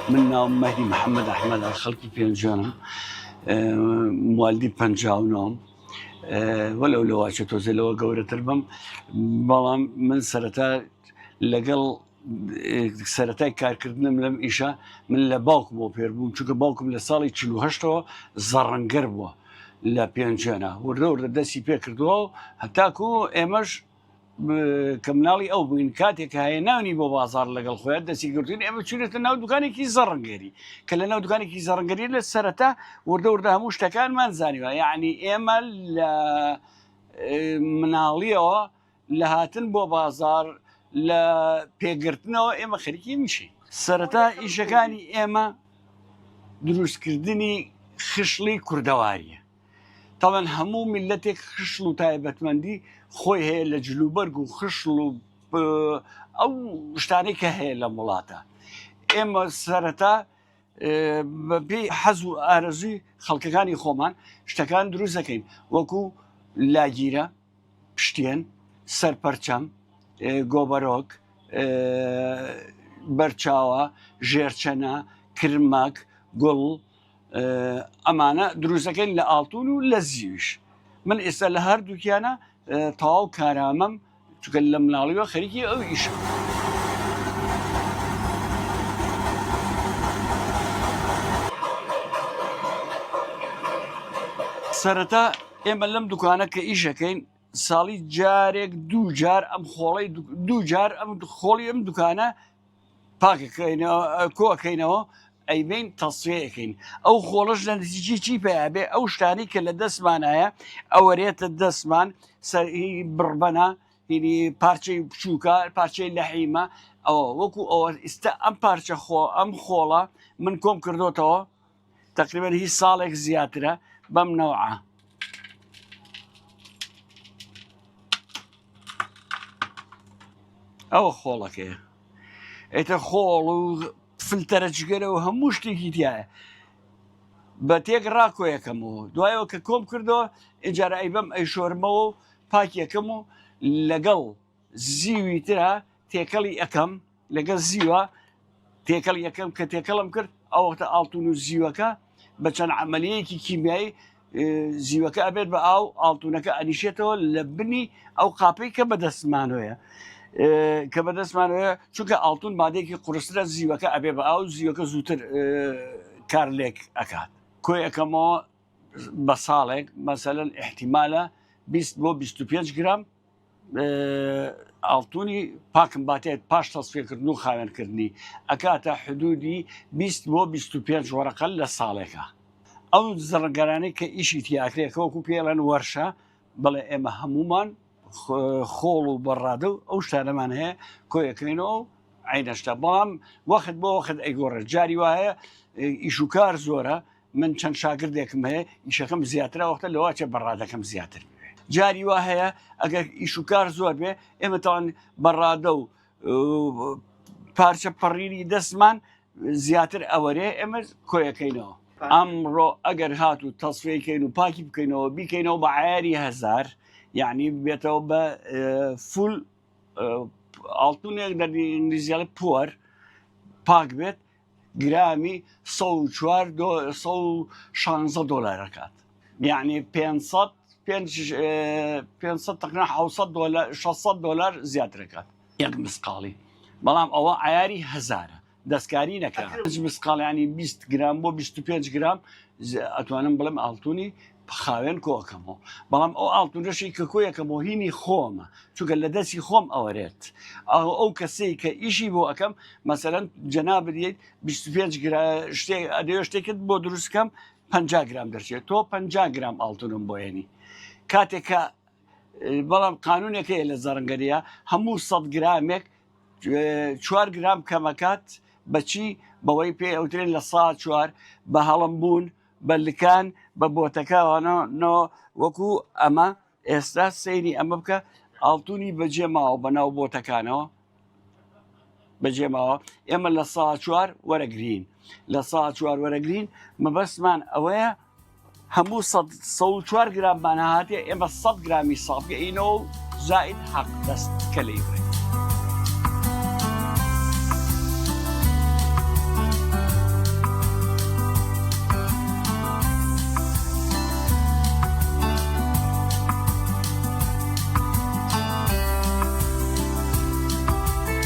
من ناوم مهدي محمد أحمد خەڵکی پێنجۆنم والدی 59 وەلەو لەواچە تۆزێ لەوە گەورەتر بم بەڵام من سەرەتا لەگەڵ سەرەتای کارکردنم لەم ئیشە من لە باوکم بۆ پێر بووم چونکە باوکم لە ساڵی 48ەوە زەڕەنگەر بووە لە پێنجێنە وردە وردە دەستی پێ کردووە و هەتاکو ئێمەش کە مناڵی ئەو بووین کاتێک هەیە ناونی بۆ بازار لەگەڵ خۆیان دەستی گرتوین ئێمە چونێتە ناو دوکانێکی زەڕەنگەری کە لە ناو دوکانێکی زەڕەنگەری لە سەرەتا وردە وردە هەموو شتەکانمان زانیوە یعنی ئێمە لە مناڵیەوە لە هاتن بۆ بازار لە پێگرتنەوە ئێمە خەریکی میشی سەرەتا ئیشەکانی ئێمە دروستکردنی خشڵی کوردەواریە تاوان هەموو میلەتێک خشڵ و تایبەتمەندی خۆی هەیە لە جلوبەرگ و خشڵ و ئەو شتانەی کە هەیە لە وڵاتە ئێمە سەرەتا بەپێی حەز و ئارەزوی خەڵکەکانی خۆمان شتەکان دروست دەکەین وەکو لاگیرە پشتێن سەرپەرچەم گۆبەرۆک بەرچاوە ژێرچەنە کرمەک گوڵ ئەمانە دروستەکەین لە ئاڵتون و لە زیویش من ئێستا لە هەردووکیانە تەواو کارامەم چونکە لە مناڵیوە خەریکی ئەو ئیشە سەرەتا ئێمە لەم دوکانە کە ئیشەکەین ساڵی جارێک دوو جار ئەم خۆڵی دوو جار ئەم خۆڵی ئەم دوکانە پاکەکەینەوە کۆکەینەوە ئەیبین تەسوێەکەین ئەو خۆڵش لە نتیجی چی پێیابێ ئەو شتانی کە لە دەستمانایە ئەوەرێتە دەستمان سەری بڕبەنە هینی پارچەی بچووکە پارچەی لەحیمە ئەوە وەکو ئەوە ئێستا ئەم پارچە ئەم خۆڵە من کۆم کردوتەوە تقریبا هیچ ساڵێک زیاترە بەم نەوعە ئەوە خۆڵەکەیە ئێتە خۆڵ و فلتەرەجگەرە و هەموو شتێکی تایە بە تێک ڕاکۆیەکەمەوە دوایەوە کە کۆم کردەوە ئجارە ئەی بەم ئەی شۆرمەوە و پاکیەکەم و لەگەڵ زیوی ترە تێکەڵی ئەەکەم لەگەڵ زیوە تێکەڵ یەکەم کە تێکەڵم کرد ئەوەختە ئاڵتون و زیوەکە بە چەند عملیەیەکی کیمیایی زیوەکە ئەبێت بە ئاو ئاڵتونەکە ئەنیشێتەوە لە بنی ئەو قاپەی کە بەدەستمانۆیە کە بەدەستمانەوە چونکە ئاڵتون مادێکی قورسرە زیوەکە ئەبێ بە ئاو زیوەکە زووتر کار لێک ئەکات کۆیەکەمەوە بە ساڵێک مەسەلەن احتیمالە 20 بۆ 25 گرام ئاڵتونی پاکم باتێت پاش تەسفێکردن و خاوێنکردنی ئەکاتە حدودی 20 بۆ 25 وەرەقە لە ساڵێکە ئەو زەڕەنگەرانەی کە ئیشی تیاکرێکە وەکو پێڵەن وەرشە بەڵێ ئێمە هەمومان خۆڵ و بەڕادە و ئەو شتانەمان هەیە کۆیەکەینەوە و عینەشتا بەڵام وەخت بۆ وەخت ئەیگۆڕێت جاری وایە ئیشوکار زۆرە من چەند شاگردێکم هەیە ئیشەکەم زیاترە وەختە لەواچە بەڕادەکەم زیاتر جاری وا هەیە ئەگەر ئیشوکار زۆر بێ ئێمە تاوان بەڕادە و پارچە پەڕینی دەستمان زیاتر ئەوەرێ ئێمە کۆیەکەینەوە ئەمڕۆ ئەگەر هات و تەسفێکەین و پاکی بکەینەوە بیکەینەوە بە عیاری 1000 یعنی بێتەوە بە فول ئاڵتونێک دەریزیڵی پۆر پاک بێت گرامی 116 دۆلارەکات یعنی 500 تقریبا 600 دۆلار زیاترەکات یەک مسقاڵی بەڵام ئەوە عیاری 1000 دەستکاری نەکرا مسقاڵیانی 20 گرام بۆ 25 گرام ئەتوانم بڵێم ئاڵتونی خاوێن کۆکەمەوە بەڵام ئەو ئاڵتونەشی کە کۆیەکەمەوە هینی خۆمە چونکە لە دەستی خۆم ئەوەرێت ئەو کەسەی کە ئیشی بۆ ئەەکەم مەسەرەن جەنابێت 25 ئەدەوێ شتێکت بۆ دروستکەم 50 گرام دەرچێت تۆ 50 گرام ئاڵتونم بۆێنی کاتێکە بەڵام قانونێکەیە لە زەڕەنگەریە هەموو 100 گرامێک 4 گرام کەمەکات بەچی بەوەی پێ ئەوترێن لە سا 4 بە هەڵمبوون بەلکان بە بۆتەکانەوە وەکو ئەمە ئێستا سەیری ئەمە بکە ئاڵتونی بەجێماوە بەناو بۆتەکانەوە بەجێماوە ئێمە لە سا 4 وەرەگرین لە سا 4 وەرەگرین مەبەستمان ئەوەیە هەموو 104 گراممان هاتێ ئێمە 100 گرامی ساڵگەینەوە زائید حەق دەست کە لەیبرێت